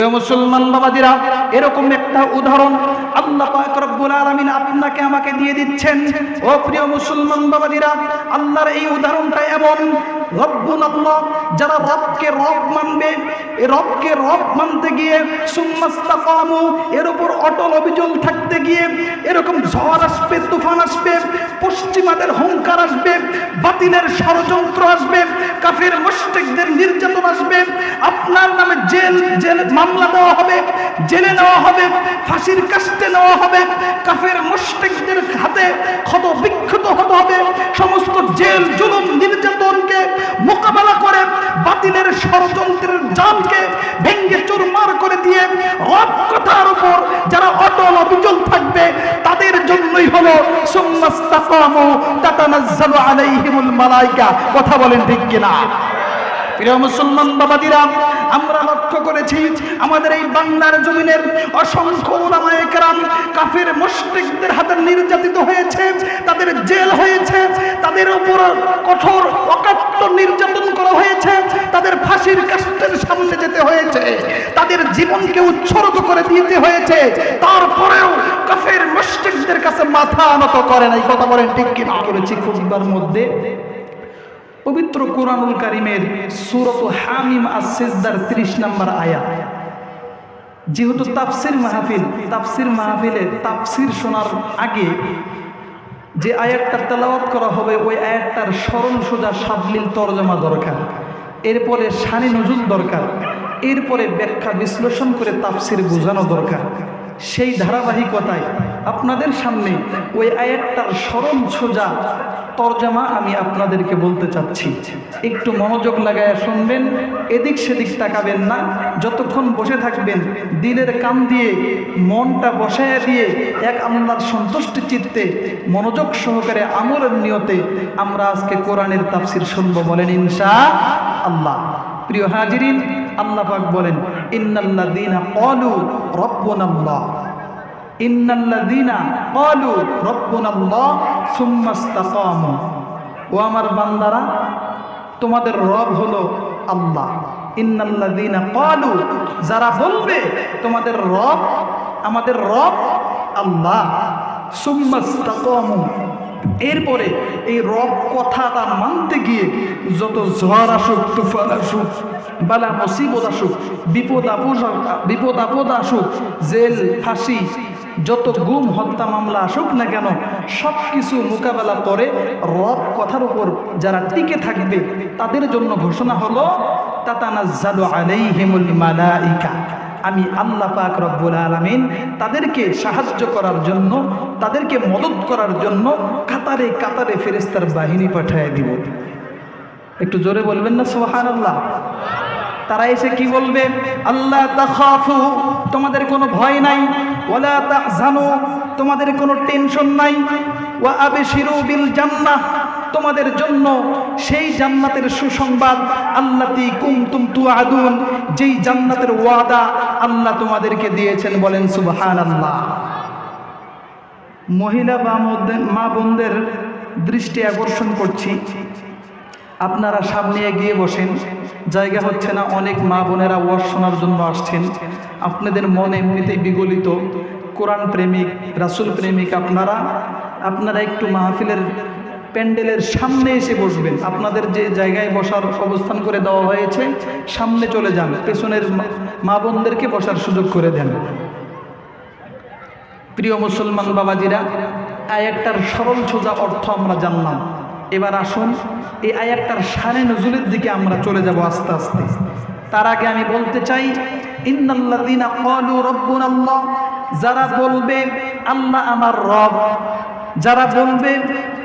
মুসলমান বাবাজিরা, এরকম একটা উদাহরণ আল্লাহ পাক রব্বুল আলামিন আপনাকে আমাকে দিয়ে দিচ্ছেন। ও প্রিয় মুসলমান বাবাজিরা, আল্লাহর এই উদাহরণটা এমন, রব্বুল আল্লাহ, যারা রবকে রব মানবে, এই রবকে রব মানতে গিয়ে সুম্মাস্তাকামু, এর উপর অটল অবিচল থাকতে গিয়ে এরকম ঝড় আসবে, তুফান আসবে, পশ্চিমাদের হুঙ্কার আসবে, বাতিলের ষড়যন্ত্র আসবে, কাফের মুশরিকদের নির্যাতন আসবে, আপনার নামে জেল মামলা দেওয়া হবে, জেলে নেওয়া হবে, ফাঁসির কাস্টে নেওয়া হবে, কাফের মুশরিকদের হাতে ক্ষত বিক্ষত হতে হবে। সমস্ত জেল জুলুম নির্যাতনকে মোকাবেলা করে বাতিলের ষড়যন্ত্রের জালকে ভেঙ্গে চুরমার করে দিয়ে রব কথার উপর যারা অটল অবিচল থাকবে, তাদের জন্যই হলো সুম্মাস্তাকামু তাতানাজ্জালু আলাইহিমুল মালায়েকা। কথা বলেন ঠিক কিনা? প্রিয় মুসলমান বাবাদিরা, আমরা লক্ষ্য করেছি আমাদের এই বাংলার জমিনের অসংখ্য উলামায়ে কেরাম কাফের মুশরিকদের হাতে নির্যাতিত হয়েছে, তাদের জেল হয়েছে, তাদের উপর কঠোর অকাট্য নির্যাতন করা হয়েছে, তাদের ফাঁসির কাস্টের সামনে যেতে হয়েছে, তাদের জীবনকে উৎসর্গ করে দিতে হয়েছে। তারপরেও কাফের মুশরিকদের কাছে মাথা নত করে নাই। কথা বলেন ঠিক কিনা? করেছি খুতবার মধ্যে পবিত্র কুরআনুল কারীমের সূরাত হামিম আস-সিজদার 30 নম্বর আয়াত। যেহেতু তাফসীর মাহফিলে তাফসীর শোনার আগে যে আয়াতটা তেলাওয়াত করা হবে, ওই আয়াতটার সরল সোজা সাবলীল তরজমা দরকার, এরপরে শানি নজুল দরকার, এরপরে ব্যাখ্যা বিশ্লেষণ করে তাফসীর বোঝানো দরকার। সেই ধারাবাহিকতায় আপনাদের সামনে ওই আয়াতটার সরল সোজা তরজমা আমি আপনাদেরকে বলতে চাচ্ছি। একটু মনোযোগ লাগায়া শুনবেন, এদিক সেদিক তাকাবেন না। যতক্ষণ বসে থাকবেন দিলের কান দিয়ে মনটা বসায়া দিয়ে এক আল্লাহর সন্তুষ্টি চিত্তে মনোযোগ সহকারে আমলের নিয়তে আমরা আজকে কোরআনের তাফসীর শুনবো। বলেন ইনশাআল্লাহ। প্রিয় হাজিরিন, আল্লাহ পাক বলেন, ইন্নাল্লাযীনা ক্বালু রাব্বুনাল্লাহ, ইন্নাল্লাযীনা ক্বালু রাব্বুনাল্লাহ সুম্মাস্তাকামু। ও আমার বান্দারা, তোমাদের রব হলো আল্লাহ। ইন্নাল্লাযীনা ক্বালু, যারা বলবে তোমাদের রব, আমাদের রব আল্লাহ, সুম্মাস্তাকামু, এরপরে এই রব কথাটা মানতে গিয়ে যত ঝড় আসুক, তুফান আসুক, বালা মুসিবত আসুক, বিপদ আপদ আসুক, জেল ফাঁসি, যত গুম হত্যা মামলা আসুক না কেন, সব কিছু মোকাবেলা করে রব কথার উপর যারা টিকে থাকবে, তাদের জন্য ঘোষণা হলো তাতানাজ্জালু আলাইহিমুল মালায়েকা। আমি আল্লাহ পাক রব্বুল আলামিন তাদেরকে সাহায্য করার জন্য, তাদেরকে মদত করার জন্য কাতারে কাতারে ফেরেশতার বাহিনী পাঠিয়ে দিব। একটু জোরে বলবেন না সুবহানাল্লাহ? তারা এসে কি বলবে? আল্লাহ তাখাফু, তোমাদের কোনো ভয় নাই, ওয়ালা তাহজানু, তোমাদের কোনো টেনশন নাই, ওয়া আবশিরু বিল জান্নাহ, তোমাদের জন্য সেই জান্নাতের সুসংবাদ, আল্লাতী কুনতুম তুআদুন, যেই জান্নাতের ওয়াদা আল্লাহ তোমাদেরকে দিয়েছেন। বলেন সুবহানাল্লাহ। মহিলা বা মা বোনদের দৃষ্টি আকর্ষণ করছি, আপনারা সামনে এগিয়ে বসেন, জায়গা হচ্ছে না। অনেক মা বোনেরা ওয়াজ শোনার জন্য আসছেন, আপনাদের মন এমনিতেই বিগলিত, কোরআন প্রেমিক, রাসূল প্রেমিক, আপনারা একটু মাহফিলের প্যান্ডেলের সামনে এসে বসবেন। আপনাদের যে জায়গায় বসার অবস্থান করে দেওয়া হয়েছে সামনে চলে যান, পেছনের মা বোনদেরকে বসার সুযোগ করে দেন। প্রিয় মুসলমান বাবাজিরা, আয়াতটার সরল সোজা অর্থ আমরা জানলাম। এবার আসুন এই আয়াতটার শানে নজুলের দিকে আমরা চলে যাব আস্তে আস্তে। তার আগে আমি বলতে চাই, ইন্নাল্লাযীনা ক্বালু রাব্বুনাল্লাহ, যারা বলবে আল্লাহ আমার রব, যারা বলবে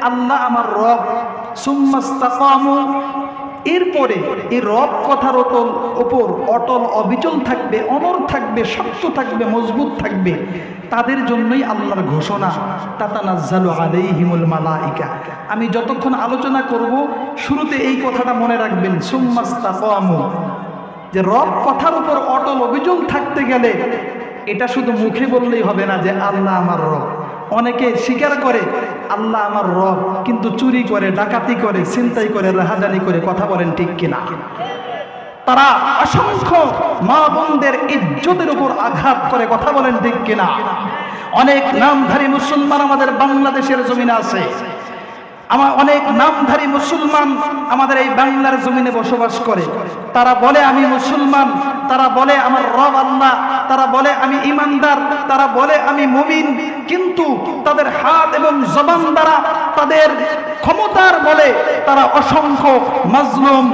আল্লাহ আমার রব, সুম্মাস্তাকামু, এরপরে এই রব কথার ওপর অটল অবিচল থাকবে, অনড় থাকবে, শক্ত থাকবে, মজবুত থাকবে, তাদের জন্যই আল্লাহর ঘোষণা তাতানাজ্জালু আলাইহিমুল মালায়েকা। আমি যতক্ষণ আলোচনা করব শুরুতে এই কথাটা মনে রাখবেন, সুম্মাস্তাকামু, যে রব কথার উপর অটল অবিচল থাকতে গেলে এটা শুধু মুখে বললেই হবে না যে আল্লাহ আমার রব। অনেকে স্বীকার করে আল্লাহ আমার রব, কিন্তু চুরি করে, ডাকাতি করে, ছিনতাই করে, রাহাজানি করে। কথা বলেন ঠিক কিনা? তারা অসংখ্য মা বোনদের ইজ্জতের উপর আঘাত করে, কথা বলেন ঠিক কিনা? অনেক নামধারী মুসলমান আমাদের বাংলাদেশের জমিনে আছে, অনেক নামধারী মুসলমান আমাদের এই বাংলার জমিনে বসবাস করে। তারা বলে আমি মুসলমান, তারা বলে আমার রব আল্লাহ, তারা বলে আমি ইমানদার, তারা বলে আমি মুমিন, কিন্তু তাদের হাত এবং জবান দ্বারা, তাদের ক্ষমতার বলে তারা অসংখ্য মাজলুম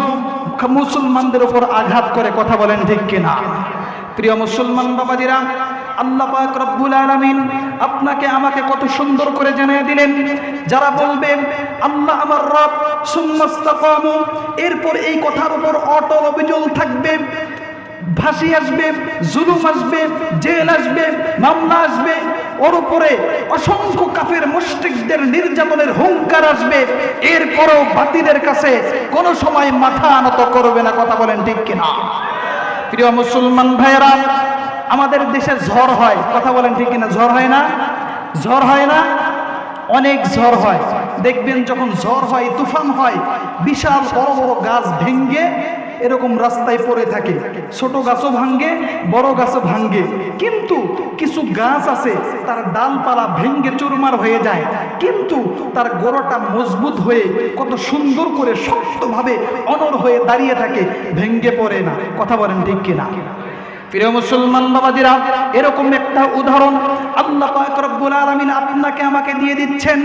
মুসলমানদের উপর আঘাত করে, কথা বলেন ঠিক কিনা? প্রিয় মুসলমান বাবাজিরা, আল্লাহ পাক রব্বুল আলামিন আপনাকে আমাকে কত সুন্দর করে জানিয়ে দিলেন, যারা বলবেন আল্লাহ আমার রব সুম্মাস্তাকামু, এরপর এই কথার উপর অটল অবিচল থাকবে, ফাঁসি আসবে, জুলুম আসবে, জেল আসবে, মামলা আসবে, ওর উপরে অসংখ্য কাফের মুশরিকদের নির্যাতনের হুঙ্কার আসবে, এরপরও বাতিলের কাছে কোনো সময় মাথা নত করবে না, কথা বলেন ঠিক কিনা? প্রিয় মুসলমান ভাইয়েরা, আমাদের দেশে ঝড় হয়, কথা বলেন ঠিক কিনা? ঝড় হয় না? ঝড় হয় না? অনেক ঝড় হয়। দেখবেন যখন ঝড় হয়, তুফান হয়, বিশাল বড় বড় গাছ ভেঙ্গে এরকম রাস্তায় পড়ে থাকে, ছোট গাছও ভাঙ্গে, বড় গাছও ভাঙ্গে, কিন্তু কিছু গাছ আছে তার ডালপালা ভেঙ্গে চুরমার হয়ে যায়, কিন্তু তার গোড়াটা মজবুত হয়ে কত সুন্দর করে শক্তভাবে অনড় হয়ে দাঁড়িয়ে থাকে, ভেঙ্গে পড়ে না, কথা বলেন ঠিক কিনা? প্রিয় মুসলমান বাবাজিরা, এরকম একটা উদাহরণ আল্লাহ পাক রব্বুল আলামিন আপনাকে আমাকে দিয়ে দিচ্ছেন।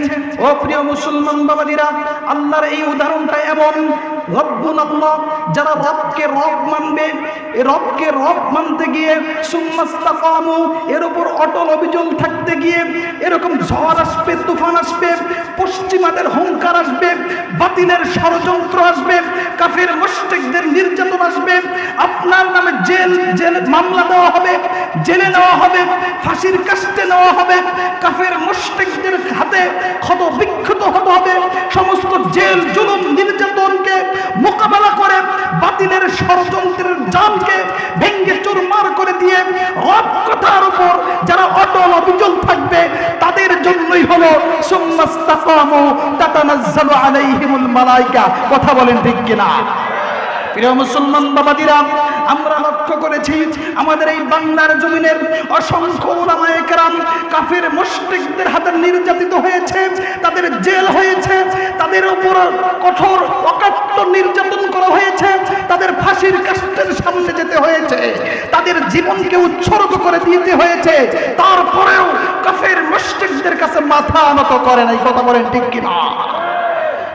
ও প্রিয় মুসলমান বাবাজিরা, আল্লাহর এই উদাহরণটা এমন, রব্বুন আল্লাহ, যারা রবকে রব মানবে, এই রবকে রব মানতে গিয়ে সুম্মাস্তাকামু, এর উপর অটল অবিচল থাকতে গিয়ে এরকম ঝড় আসবে, তুফান আসবে, পশ্চিমাদের হুঙ্কার আসবে, বাতিলের ষড়যন্ত্র আসবে, কাফের মুশরিকদের নির্যাতন আসবে, আপনার নামে জেল মামলা দেওয়া হবে, জেলে নেওয়া হবে, ফাঁসির কাস্টে নেওয়া হবে, কাফের মুশরিকদের হাতে ক্ষত বিক্ষত হতে হবে, সমস্ত জেল জুলুম নির্যাতনকে মোকাবেলা করে বাতিলের ষড়যন্ত্রের জালকে ভেঙ্গে চুরমার করে দিয়ে রব কথার উপর যারা অটল অবিচল থাকবে, তাদের জন্যই হলো সুম্মাস্তাকামু তাতানাজ্জালু আলাইহিমুল মালায়েকা, কথা বলেন ঠিক কিনা? প্রিয় মুসলমান বাবাজিরা, আমরা লক্ষ্য করেছি আমাদের এই বাংলার জমিনের অসংখ্য উলামায়ে কেরাম কাফের মুশরিকদের হাতে নির্যাতিত হয়েছে, তাদের জেল হয়েছে, তাদের উপর কঠোর অকাট্য নির্যাতন করা হয়েছে, তাদের ফাঁসির কাস্টের সামনে যেতে হয়েছে, তাদের জীবনকে উৎসর্গ করে দিতে হয়েছে, তারপরেও কাফের মুশরিকদের কাছে মাথা নত করে নাই, কথা বলেন ঠিক কিনা?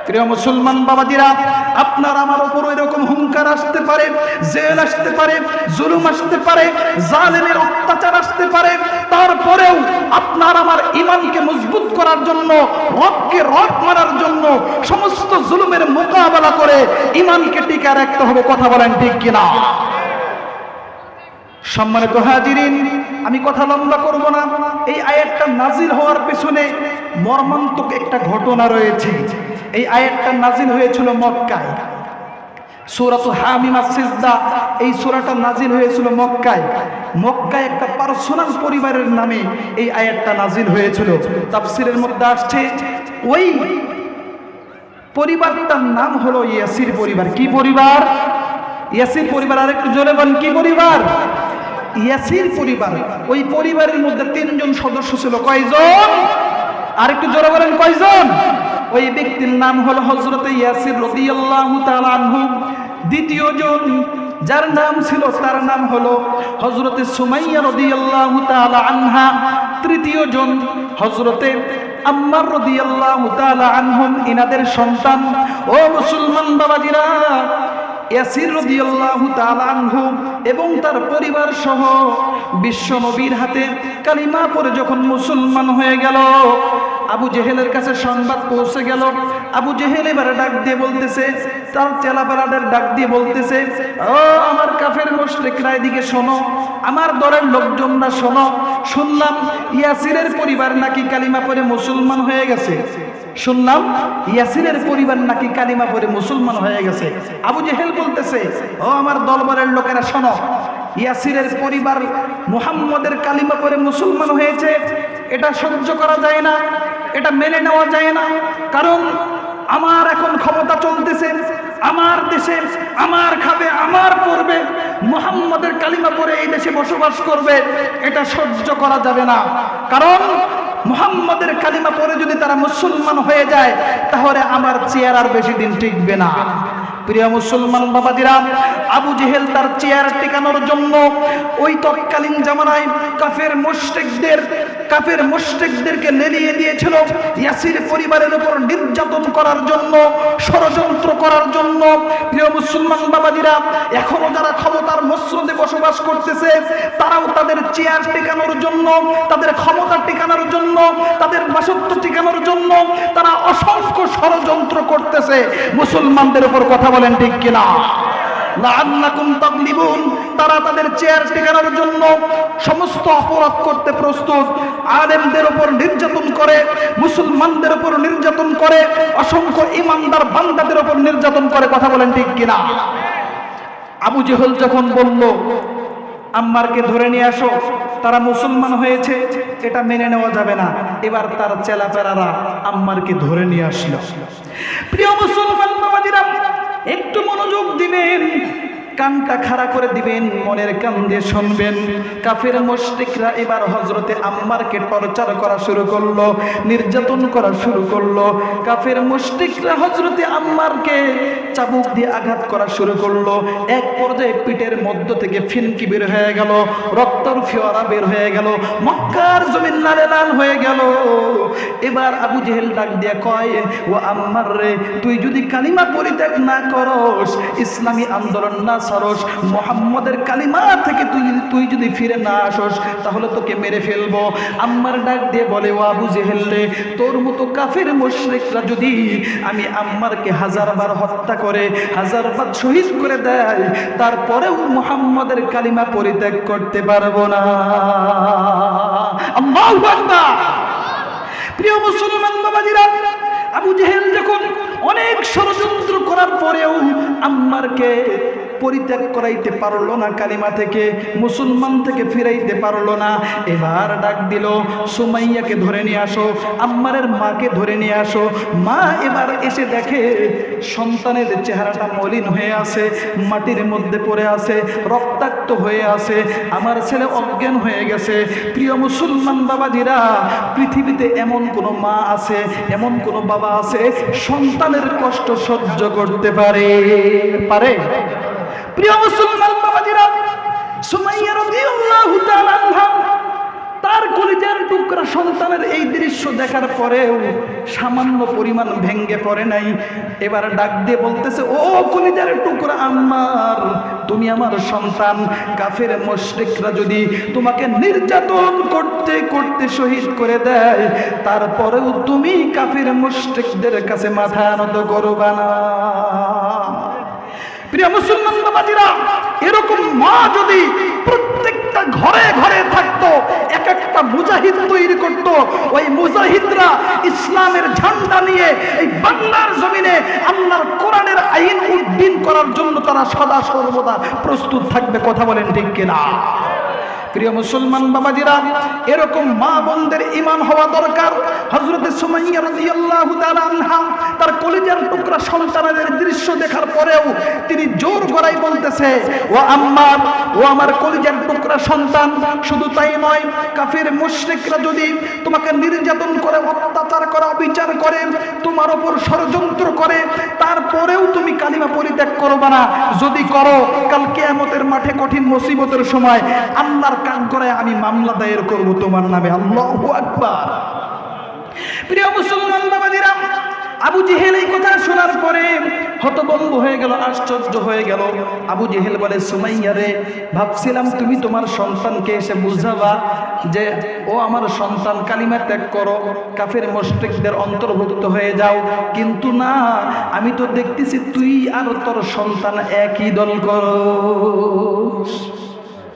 প্রিয় মুসলমান বাবাজিরা, আপনার আমার উপর এরকম হুঙ্কার আসতে পারে, জেল আসতে পারে, জুলুম আসতে পারে, জালেমের অত্যাচার আসতে পারে, তারপরেও আপনার আমার ঈমানকে মজবুত করার জন্য, রবকে রব মানার জন্য সমস্ত জুলুমের মোকাবেলা করে ঈমানকে টিকে রাখতে হবে, কথা বলেন ঠিক কিনা? সম্মানিত হাজিরিন, আমি কথা লম্বা করব না। এই আয়াতটা নাজিল হওয়ার পেছনে মর্মান্তিক একটা ঘটনা রয়েছে। এই আয়াতটা নাজিল হয়েছিল মক্কায়, সূরাতুল হামিমা সিজদা, এই সূরাটা নাজিল হয়েছিল মক্কায়। মক্কায় একটা পার্সোনাল পরিবারের নামে এই আয়াতটা নাজিল হয়েছিল। তাফসীরের মধ্যে আসছে ওই পরিবারটার নাম হলো ইয়াসির পরিবার। কি পরিবার? ইয়াসির পরিবার। আর একটু জোরে বলেন, কি পরিবার? ইয়াসির পরিবার। ওই পরিবারের মধ্যে 3 জন সদস্য ছিল। কয়জন? আর একটু জোরে বলেন, কয়জন? ওই ব্যক্তির নাম হলো হযরত ইয়াসির রাদিয়াল্লাহু তাআলা আনহু। দ্বিতীয় জন যার নাম ছিল তার নাম হলো হযরত সুমাইয়া রাদিয়াল্লাহু তাআলা আনহা। তৃতীয় জন হযরত আম্মার রাদিয়াল্লাহু তাআলা আনহুম, ইনাদের সন্তান। ও মুসলমান বাবাজিরা, ইয়াসির রাদিয়াল্লাহু তাআলা আনহু এবং তার পরিবার সহ বিশ্ব নবীর হাতে কালিমা পড়ে যখন মুসলমান হয়ে গেল, আবু জেহেলের কাছে সংবাদ পৌঁছে গেল। আবু জেহেল এবারে ডাক দিয়ে বলতেছে, তার চেলাপেলাদের ডাক দিয়ে বলতেছে, ও আমার কাফের মুশরিকরা, এদিকে শোনো, আমার দলের লোকজনরা শোনো, শুনলাম ইয়াসিরের পরিবার নাকি কালিমা পড়ে মুসলমান হয়ে গেছে। শুনলাম ইয়াসিরের পরিবার নাকি কালিমা পড়ে মুসলমান হয়ে গেছে। আবু জেহেল বলতেছে, ও আমার দলবলের লোকেরা শোনো, ইয়াসিরের পরিবার মুহাম্মদের কালিমা পড়ে মুসলমান হয়েছে, এটা সহ্য করা যায় না, এটা মেনে নেওয়া যায় না। কারণ আমার এখন ক্ষমতা চলতেছে, আমার দেশে আমার খাবে আমার পড়বে, মুহাম্মাদের কালিমা পড়ে এই দেশে বসবাস করবে, এটা সহ্য করা যাবে না। কারণ মুহাম্মাদের কালিমা পড়ে যদি তারা মুসলমান হয়ে যায় তাহলে আমার চেয়ার আর বেশি দিন টিকবে না। প্রিয় মুসলমান বাবাদিরা, আবু জেহেল তার চেয়ার টিকানোর জন্য ওই তৎকালীন জামানায় কাফের মুশরিকদেরকে লেলিয়ে দিয়েছিল ইয়াসির পরিবারের উপর নির্যাতন করার জন্য, ষড়যন্ত্র করার জন্য। প্রিয় মুসলমান বাবাদিরা, এখনো যারা ক্ষমতার মসনদে বসবাস করতেছে তারাও তাদের চেয়ার টিকানোর জন্য, তাদের ক্ষমতা টিকানোর জন্য, তাদের বাসত্ব টিকানোর জন্য তারা অসংখ্য ষড়যন্ত্র করতেছে। মুসলমানদের উপর কথা বলেন ঠিক কিনা? লাআল্লাকুম তাগলিবুন, তারা তাদের চেয়ার টিকানোর জন্য সমস্ত অপরাধ করতে প্রস্তুত। আলেমদের উপর নির্যাতন করে, মুসলমানদের উপর নির্যাতন করে, অসংখ্য ইমানদার বান্দাদের উপর নির্যাতন করে। কথা বলেন ঠিক কিনা? আবু জেহেল যখন বলল আম্মারকে ধরে নিয়ে আসো, তারা মুসলমান হয়েছে, এটা মেনে নেওয়া যাবে না। এবার তার চেলাপেরারা আম্মারকে ধরে নিয়ে আসলো। প্রিয় মুসলমান বাবাজিরা, একটু মনোযোগ দিবেন, কানটা খাড়া করে দিবেন, মনের কান দিয়ে শুনবেন। কাফের মুশরিকরা এবার হযরতে আম্মারকে টর্চার করা শুরু করলো, নির্যাতন করা শুরু করলো। কাফের মুশরিকরা হযরতে আম্মারকে চাবুক দিয়ে আঘাত করা শুরু করলো। এক পর্যায়ে পিঠের মধ্য থেকে ফিনকি বের হয়ে গেল, রক্তের ফোয়ারা বের হয়ে গেল, মক্কার জমিন লালে লাল হয়ে গেল। এবার আবু জেহেল ডাক দিয়ে কয়, ও আম্মার রে, তুই যদি কালিমা পরিত্যাগ না করস, ইসলামী আন্দোলন না ছাড়স, মুহাম্মাদের কালিমা থেকে তুই যদি ফিরে না আসস, তাহলে তোকে মেরে ফেলবো। আম্মার ডাক দিয়ে বলে, ও আবু জেহেল রে, তোর মতো কাফের মুশরিকরা যদি আমি আম্মারকে 1000 বার হত্যা করে 1000 বার শহীদ করে দেয়, তারপরেও মুহাম্মাদের কালিমা পরিত্যাগ করতে পারবো না। আল্লাহু আকবার। প্রিয় মুসলমান বাবাজিরা, আবু জেহেল যখন অনেক ষড়যন্ত্র করার পরেও আম্মারকে পরিত্যাগ করাইতে পারলো না, কালিমা থেকে মুসলমান থেকে ফিরাইতে পারলো না, এবার ডাক দিল, সুমাইয়াকে ধরে নিয়ে আসো, আম্মারের মাকে ধরে নিয়ে আসো। মা এবার এসে দেখে সন্তানের চেহারাটা মলিন হয়ে আছে, মাটির মধ্যে পড়ে আছে, রক্তাক্ত হয়ে আছে, আমার ছেলে অজ্ঞান হয়ে গেছে। প্রিয় মুসলমান বাবাজিরা, পৃথিবীতে এমন কোনো মা আছে, এমন কোনো বাবা আছে সন্তানের কষ্ট সহ্য করতে পারে? প্রিয় মুসলমান বাবাজিরা, সুমাইয়া রাদিয়াল্লাহু তাআলা আনহা তার কলিজার টুকরা সন্তানের এই দৃশ্য দেখার পরেও সামান্য পরিমাণ ভেঙ্গে পড়ে নাই। এবার ডাক দিয়ে বলতেছে, ও কলিজার টুকরা আম্মার, তুমি আমার সন্তান। কাফের মুশরিকরা যদি তোমাকে নির্যাতন করতে করতে শহীদ করে দেয়, তারপরেও তুমি কাফের মুশরিকদের কাছে মাথা নত করবা না। প্রিয় মুসলমান বাবাজিরা, এরকম মা যদি প্রত্যেকটা ঘরে ঘরে থাকতো, এক একটা মুজাহিদ তৈরি করত, ওই মুজাহিদরা ইসলামের ঝান্ডা নিয়ে এই বাংলার জমিনে আল্লাহর কোরআনের আইন উদ্দিন করার জন্য তারা সদা সর্বদা প্রস্তুত থাকবে। কথা বলেন ঠিক কিনা? প্রিয় মুসলমান বাবাজিরা, এরকম মা বোনদের ঈমান হওয়া দরকার। হযরতে সুমাইয়া রাদিয়াল্লাহু তাআলা আনহা তার কলিজার টুকরা সন্তানের দৃশ্য দেখার পরেও তিনি জোর গলায় বলতেছে, ও আম্মার, ও আমার কলিজার টুকরা সন্তান, শুধু তাই নয়, কাফের মুশরিকরা যদি তোমাকে নির্যাতন করে, অত্যাচার করে, অবিচার করে, তোমার উপর ষড়যন্ত্র করে, তারপরেও তুমি কালিমা পরিত্যাগ করবে না। যদি করো, কাল কিয়ামতের মাঠে কঠিন মুসিবতের সময় আল্লাহর কান করে আমি মামলা দায়ের করব তোমার নামে। আল্লাহু আকবার। প্রিয় মুসলমান বাবাজিরা, আবু জেহেল এই কথা শোনার পরে হতভম্ব হয়ে গেল, আশ্চর্য হয়ে গেল। আবু জেহেল বলে, সুমাইয়া রে, ভাবছিলাম তুমি তোমার সন্তানকে এসে বুঝাবা যে ও আমার সন্তান, কালিমা ত্যাগ করো, কাফের মুশরিকদের অন্তর্ভুক্ত হয়ে যাও, কিন্তু না, আমি তো দেখতেছি তুই আর তোর সন্তান একই দল করো।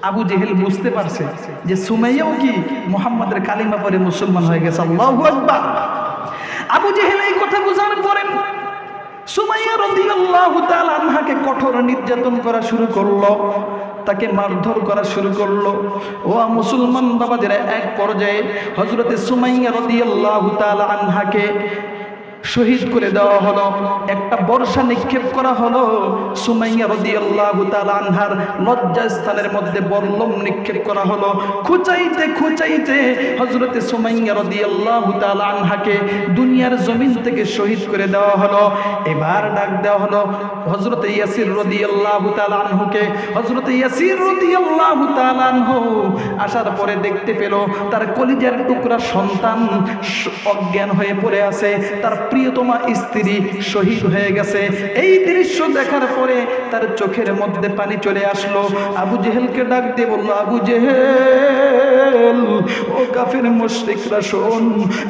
আবু জেহেল বুঝতে পারছে যে সুমাইয়াও কি মুহাম্মাদের কালিমা পড়ে মুসলমান হয়ে গেছে। আল্লাহু আকবার। আবু জেহেল এই কথা বুঝার পরে সুমাইয়া রাদিয়াল্লাহু তাআলা আনহাকে কঠোর নির্যাতন করা শুরু করলো, তাকে মারধর করা শুরু করলো। ও মুসলমান বাবাদের, এক পর্যায়ে হযরতে সুমাইয়া রাদিয়াল্লাহু তাআলা আনহাকে শহীদ করে দেওয়া হলো। একটা বর্ষা নিক্ষেপ করা হলো সুমাইয়া রাদিয়াল্লাহু তাআলা আনহার লজ্জাস্থানের মধ্যে বল্লম নিক্ষেপ করা হলো। খুঁচাইতে খুঁচাইতে হযরতে সুমাইয়া রাদিয়াল্লাহু তাআলা আনহাকে দুনিয়ার জমিন থেকে শহীদ করে দেওয়া হলো। এবার ডাক দেওয়া হলো হযরতে ইয়াসির রাদিয়াল্লাহু তাআলা আনহুকে। হযরতে ইয়াসির রাদিয়াল্লাহু তাআলা আনহু আসার পরে দেখতে পেল তার কলিজার টুকরা সন্তান অজ্ঞান হয়ে পড়ে আছে, তার প্রিয়তমা স্ত্রী শহীদ হয়ে গেছে। এই দৃশ্য দেখার পরে তার চোখের মধ্যে পানি চলে আসলো। আবু জেহেলকে ডাক দিয়ে বলল, আবু জেহেল, ও কাফের মুশরিকরা শোন,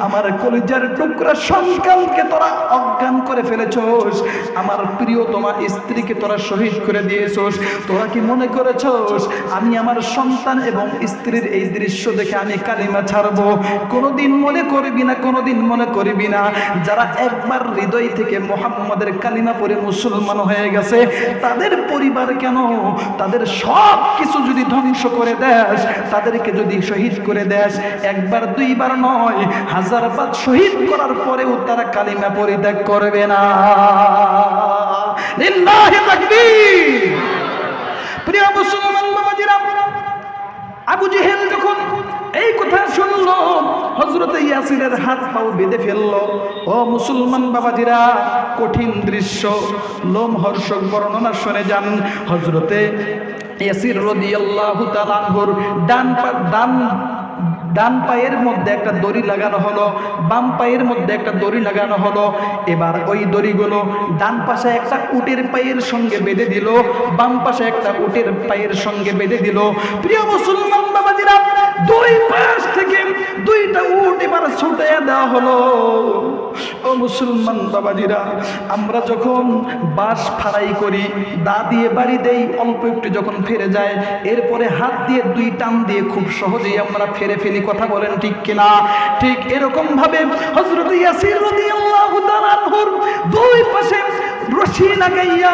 আমার কলিজার টুকরা সন্তানকে তোরা অজ্ঞান করে ফেলেছস, আমার প্রিয়তমা স্ত্রীকে তোরা শহীদ করে দিয়েছস। তোরা কি মনে করেছস আমি আমার সন্তান এবং স্ত্রীর এই দৃশ্য দেখে আমি কালিমা ছাড়বো? কোনোদিন মনে করবি না, কোনোদিন মনে করবি না। যারা একবার হৃদয় থেকে মুহাম্মাদের কালিমা পড়ে মুসলমান হয়ে গেছে, তাদের পরিবার কেন, তাদের সব কিছু যদি ধ্বংস করে দেস, তাদেরকে যদি শহীদ করে দেস, একবার দুইবার নয়, হাজারবার শহীদ করার পরেও তারা কালিমা পরিত্যাগ করবে না। লিল্লাহি তাকবীর। প্রিয় মুসলমান বাবাজিরা, আবু জেহেল যখন এই কথা শুনলো, হযরতে ইয়াসিরের হাত পাও বেঁধে ফেললো। ও মুসলমান বাবাজিরা, কঠিন দৃশ্য, লোমহর্ষক বর্ণনা শুনে যান। হযরতে ইয়াসির রাদিয়াল্লাহু তাআলা আনহুর ডান পায়ের মধ্যে একটা দড়ি লাগানো হলো, বাম পায়ের মধ্যে একটা দড়ি লাগানো হলো। এবার ওই দড়িগুলো ডান পাশে একটা উটের পায়ের সঙ্গে বেঁধে দিল, বাম পাশে একটা উটের পায়ের সঙ্গে বেঁধে দিল। প্রিয় মুসলমান বাবাজিরা, দুই পাশ থেকে দুইটা উট এবার ছুটিয়ে দেওয়া হলো। ও মুসলমান বাবাজিরা, আমরা যখন বাঁশ ফাড়াই করি, দা দিয়ে বাড়ি দেই, অল্প একটু যখন ফেরে যায়, এরপরে হাত দিয়ে দুই টান দিয়ে খুব সহজেই আমরা ফেরে ফেলি। কথা বলেন ঠিক কিনা? ঠিক এরকম ভাবে হযরত ইয়াসির রাদিয়াল্লাহু তাআলা আনহুর দুই পাশে রশি লাগাইয়া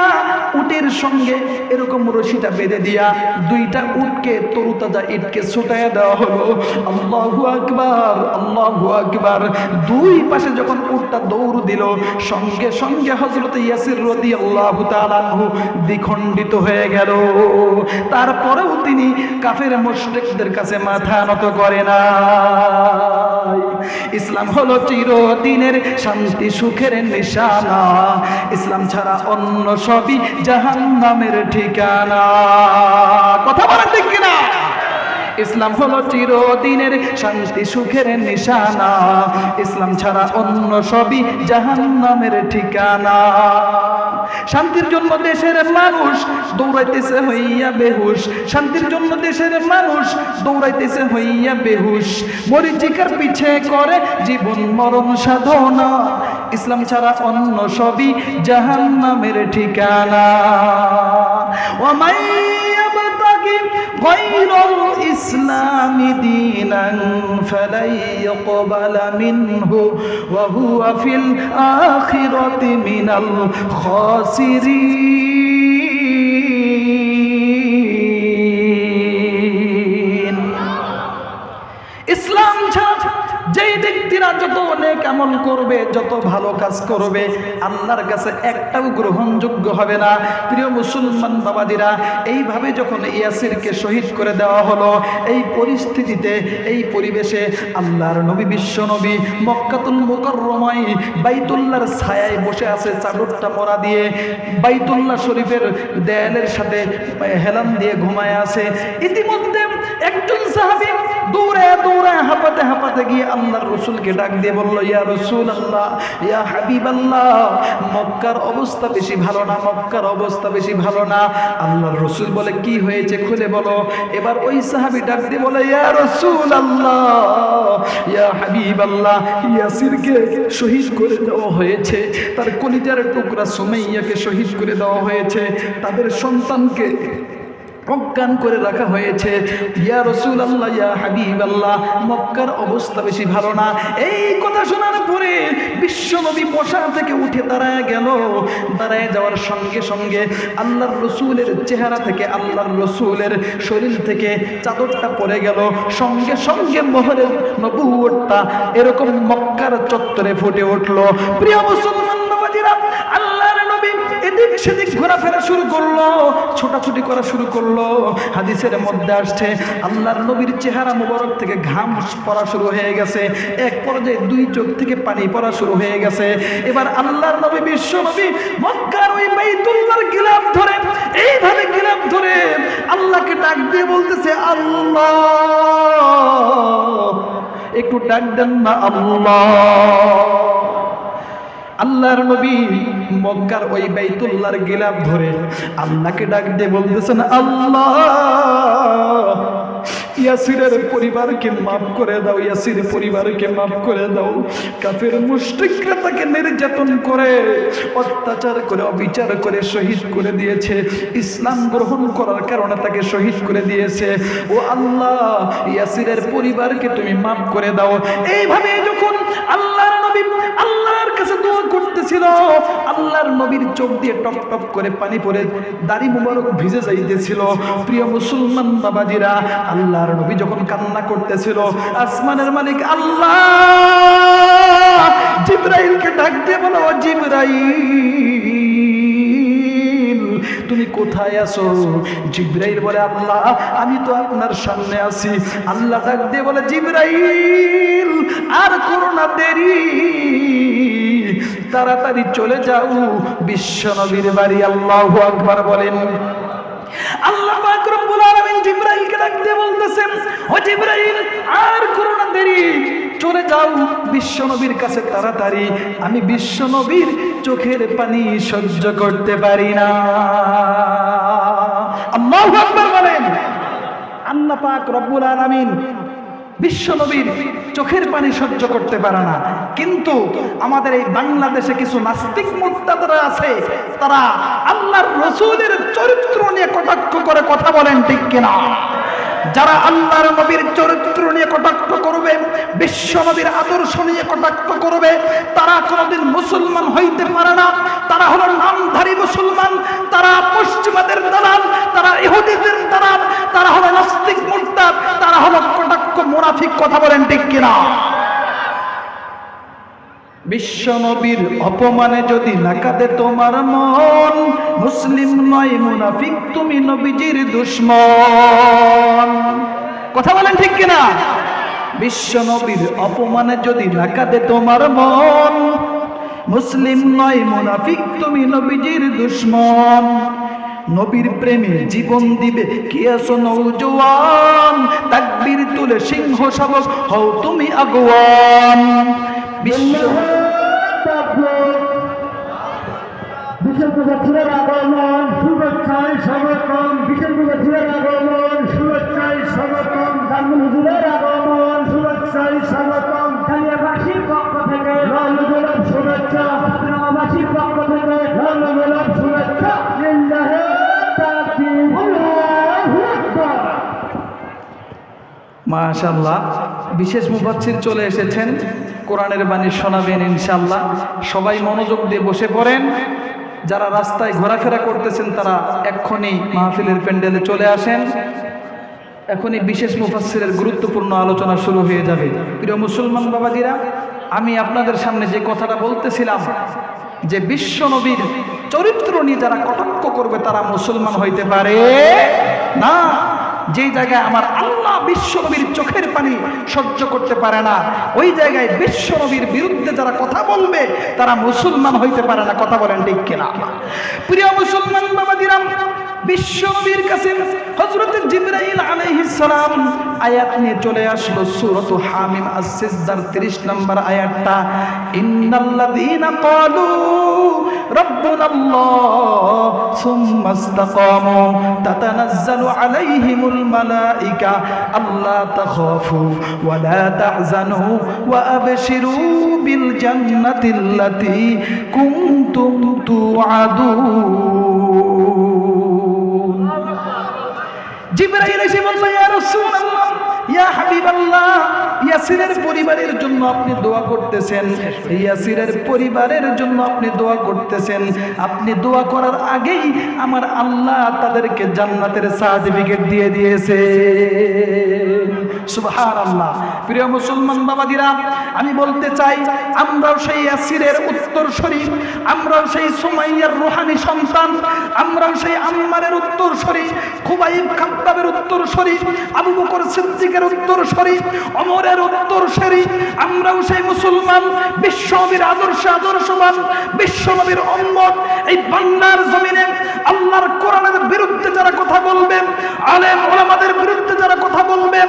উটের সঙ্গে এরকম রশিটা বেঁধে দিয়া দুইটা উটকে তরুতাজা ইটকে ছুটাইয়া দেওয়া হলো। আল্লাহু আকবার, আল্লাহু আকবার। দুই পাশে যখন উটটা দৌড় দিল, সঙ্গে সঙ্গে হযরত ইয়াসির রাদিয়াল্লাহু তাআলা আনহু দ্বিখণ্ডিত হয়ে গেল। তারপরেও তিনি কাফের মুশরিকদের কাছে মাথা নত করে না। ইসলাম হলো চিরদিনের শান্তি সুখের নিশানা, ইসলাম ছাড়া অন্য সবই জাহান্নামের ঠিকানা। কথা বলেন ঠিক কিনা? ইসলাম হলো চিরদিনের শান্তি সুখের নিশানা, ইসলাম ছাড়া অন্য সবই জাহান্নামের ঠিকানা। শান্তির জন্য দেশের মানুষ দৌড়াইতেছে হইয়া বেহুশ, শান্তির জন্য দেশের মানুষ দৌড়াইতেছে হইয়া বেহুশ, মরিচিকার পিছে করে জীবন মরণ সাধনা, ইসলাম ছাড়া অন্য সবই জাহান্নামের ঠিকানা। ওয়ামাই ইয়াবতাগি গায়রাল ইসলামি দীনান ফালাই ইয়াকবালা মিনহু ওয়া হুয়া ফিল আখিরাতি মিনাল খাসিরিন। ইসলাম ছাড়া যেই ব্যক্তিরা যত নেক আমল করবে, যত ভালো কাজ করবে, আল্লাহর কাছে একটাও গ্রহণযোগ্য হবে না। প্রিয় মুসলমান বাবাজিরা, এইভাবে যখন ইয়াসিরকে শহীদ করে দেওয়া হলো, এই পরিস্থিতিতে, এই পরিবেশে আল্লাহর নবী, বিশ্ব নবী মক্কাতুল মুকাররমায় বাইতুল্লাহর ছায়ায় বসে আছে, চাদরটা মোড়া দিয়ে, বাইতুল্লাহ শরীফের দেয়ালের সাথে হেলান দিয়ে ঘুমায় আছে। ইতিমধ্যে একজন সাহাবী দৌড়ে দৌড়ে হাঁপাতে হাঁপাতে গিয়ে আল্লাহর রাসূলকে ডাক দিয়ে বলল, ইয়া রাসূলুল্লাহ, ইয়া হাবিবাল্লাহ, মক্কার অবস্থা বেশি ভালো না, মক্কার অবস্থা বেশি ভালো না। আল্লাহর রাসূল বলে, কি হয়েছে খুলে বলো। এবার ওই সাহাবী ডাক দিয়ে বলে, ইয়া রাসূলুল্লাহ, ইয়া হাবিবাল্লাহ, ইয়াসিরকে শহীদ করে দেওয়া হয়েছে, তার কলিজার টুকরা সুমাইয়াকে শহীদ করে দেওয়া হয়েছে, তাদের সন্তানকে অজ্ঞান করে রাখা হয়েছে। ইয়া রাসূলুল্লাহ, ইয়া হাবিবাল্লাহ, মক্কার অবস্থা বেশি ভালো না। এই কথা শোনার পরে বিশ্বনবী বসা থেকে উঠে দাঁড়ায় গেল। দাঁড়ায় যাওয়ার সঙ্গে সঙ্গে আল্লাহর রসুলের চেহারা থেকে, আল্লাহর রসুলের শরীর থেকে চাদরটা পড়ে গেল। সঙ্গে সঙ্গে মোহরের নবুয়তটা এরকম মক্কার চত্বরে ফুটে উঠলো। প্রিয় মুসলমান বাবাজিরা, আল্লাহর নবী এদিক সেদিক ঘোরাফেরা শুরু করলো, ছোটাছুটি করা শুরু করলো। হাদিসের মধ্যে আসছে আল্লাহর নবীর চেহারা মুবারক থেকে ঘাম পড়া শুরু হয়ে গেছে। এক পর্যায়ে দুই চোখ থেকে পানি পড়া শুরু হয়ে গেছে। এবার আল্লাহর নবী, বিশ্ব নবী মক্কার ওই বাইতুল্লাহর গিলাফ ধরে, এইভাবে গিলাফ ধরে আল্লাহকে ডাক দিয়ে বলতেছে, আল্লাহ, একটু ডাক দেন না আল্লাহ। আল্লাহর নবী মক্কার ওই বাইতুল্লাহর গিলাফ ধরে আল্লাহকে ডাক দিয়ে বলতেছেন, আল্লাহ, ইয়াসিরের পরিবারকে মাফ করে দাও, ইয়াসির পরিবারকে মাফ করে দাও। কাফের মুশরিকরা তাকে নির্যাতন করে, অত্যাচার করে, অবিচার করে শহীদ করে দিয়েছে। ইসলাম গ্রহণ করার কারণে তাকে শহীদ করে দিয়েছে। ও আল্লাহ, ইয়াসিরের পরিবারকে তুমি মাফ করে দাও। এইভাবে যখন আল্লাহর নবী আল্লাহর কাছে দোয়া করতেছিল, আল্লাহর নবীর চোখ দিয়ে টপ টপ করে পানি পড়ে দাড়ি মুবারক ভিজে যাইতেছিল। প্রিয় মুসলমান বাবাজিরা, আল্লাহর নবী যখন কান্না করতেছিল, আসমানের মালিক আল্লাহ জিবরাইলকে ডাক দিয়ে বলো, জিবরাইল, তুমি কোথায় আছো? জিবরাইল বলে, আল্লাহ, আমি তো আপনার সামনে আছি। আল্লাহ ডাক দিয়ে বলে, জিবরাইল, আর করো না দেরি, তাড়াতাড়ি চলে যাও বিশ্ব নবীর বাড়ি। আল্লাহু আকবার বলেন। আল্লাহ পাক রব্বুল আলামিন জিবরাইলকে ডাক দিয়ে বলতেছেন, ও জিবরাইল, আর করো না দেরি, চলে যাও বিশ্ব নবীর কাছে তাড়াতাড়ি। আমি বিশ্ব নবীর চোখের পানি সহ্য করতে পারি না। আল্লাহু আকবার বলেন। আল্লাহ পাক রব্বুল আলামিন বিশ্ব নবীর চোখের পানি সহ্য করতে পারে না। কিন্তু আমাদের এই বাংলাদেশে কিছু নাস্তিক মুরতাদরা আছে, তারা আল্লাহর রাসূলের চরিত্র নিয়ে কটাক্ষ করে, কথা বলেন ঠিক কিনা? যারা আল্লাহর নবীর চরিত্র নিয়ে কটাক্ষ করবে, বিশ্ব নবীর আদর্শ নিয়ে কটাক্ষ করবে, তারা কোনোদিন মুসলমান হইতে পারে না। তারা হলো নামধারী মুসলমান, তারা পশ্চিমাদের দালাল, তারা ইহুদিদের দালাল, তারা হলো নাস্তিক মুরতাদ, তারা হলো কটাক্ষ মুনাফিক। কথা বলেন ঠিক কিনা? বিশ্ব নবীর অপমানে যদি না কাঁদে তোমার মন, মুসলিম নয় মুনাফিক, তুমি নবীজির দুশমন। কথা বলেন ঠিক কিনা? বিশ্ব নবীর অপমানে যদি না কাঁদে তোমার মন, মুসলিম নয় মুনাফিক, তুমি নবীজির দুশমন। নবীর প্রেমে জীবন দিবে কি আছো নওজোয়ান, তাকবীর তুলে সিংহ শাবক হও তুমি আগুয়ান। বিশ্ববিদ্যালয়ের আগমন, শুভেচ্ছায় স্বাগতম। বিশ্ববিদ্যালয়ের আগমন, শুভেচ্ছায় স্বাগতম। দামুল হুজুরের আগমন, শুভেচ্ছায় স্বাগতম। কালিয়াবাসীর পক্ষ থেকে রমজানের শুভেচ্ছা, ছাত্রাবাসীর পক্ষ থেকে রমজানের শুভেচ্ছা। লিল্লাহি তাকবীর, আল্লাহু আকবার। মাশাআল্লাহ, বিশেষ মুফাসসির চলে এসেছেন, কোরআনের বাণী শোনাবেন ইনশাআল্লাহ। সবাই মনোযোগ দিয়ে বসে পড়েন। যারা রাস্তায় ঘোরাফেরা করতেছেন তারা এক্ষুনি মাহফিলের প্যান্ডেলে চলে আসেন। এখনই বিশেষ মুফাসসিরের গুরুত্বপূর্ণ আলোচনা শুরু হয়ে যাবে। প্রিয় মুসলমান বাবাজিরা, আমি আপনাদের সামনে যে কথাটা বলতেছিলাম, যে বিশ্ব নবীর চরিত্র নিয়ে যারা কটাক্ষ করবে তারা মুসলমান হইতে পারে না। যেই জায়গায় আমার আল্লাহ বিশ্ব নবীর চোখের পানি সহ্য করতে পারে না, ওই জায়গায় বিশ্ব নবীর বিরুদ্ধে যারা কথা বলবে তারা মুসলমান হইতে পারে না। কথা বলেন ঠিক কিনা? প্রিয় মুসলমান বাবাজিরা, বিশ্ব নবীর কাছে হযরত জিবরাইল আলাইহিস সালাম আয়াত নিয়ে চলে আসলো। সূরাত হামিম আস-সিজদার 30 নম্বর আয়াতটা, ইন্নাল্লাযীনা ক্বালু রাব্বুনাল্লাহ সুম্মা ইসতাকামু তাতানাজ্জালু আলাইহিমুল মালাইকা আল্লা তাখাফু ওয়া লা তাহজানু ওয়া আবশিরু বিল জান্নাতিল্লাতী কুনতুম তুআদুন। জিবরাইল এসে বলল, ইয়া রাসূলুল্লাহ, ইয়া হাবিবাল্লাহ, ইয়াসিরের পরিবারের জন্য আপনি দোয়া করতেছেন, ইয়াসিরের পরিবারের জন্য আপনি দোয়া করতেছেন। আপনি দোয়া করার আগেই আমার আল্লাহ তাদেরকে জান্নাতের সার্টিফিকেট দিয়ে দিয়েছে। সুবহানাল্লাহ। প্রিয় মুসলমান বাবাদিরা, আমি বলতে চাই, আমরাও সেই ইয়াসিরের উত্তরসূরি, আমরাও সেই সুমাইয়ার রূহানি সন্তান, আমরাও সেই আম্মারের উত্তরসূরি, খুবাইব খাত্তাবের উত্তরসূরি, আবু বকর সিদ্দিকের উত্তরসূরি, ওমরের উত্তরসূরি। আমরাও সেই মুসলমান, বিশ্বনবীর আদর্শে আদর্শবান, বিশ্বনবীর উম্মত। এই বাংলার জমিনে আল্লাহর কোরআনের বিরুদ্ধে যারা কথা বলবে, আলেম ওলামাদের বিরুদ্ধে যারা কথা বলবে,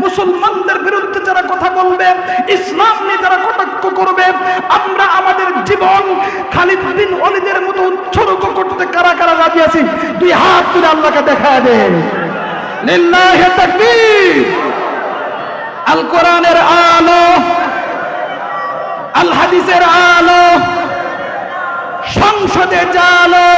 মুসলমানদের বিরুদ্ধে যারা কথা বলবে, ইসলাম নিয়ে যারা কটাক্ষ করবে, আমরা আমাদের জীবন খালিদ বিন ওয়ালিদের মতো উৎসর্গ করতে কারা কারা রাজি আছি? দুই হাত তুলে আল্লাহকে দেখা দেন। লিল্লাহি তাকবীর। আল কোরআনের আলো, আল হাদিসের আলো, সংসদে জালো,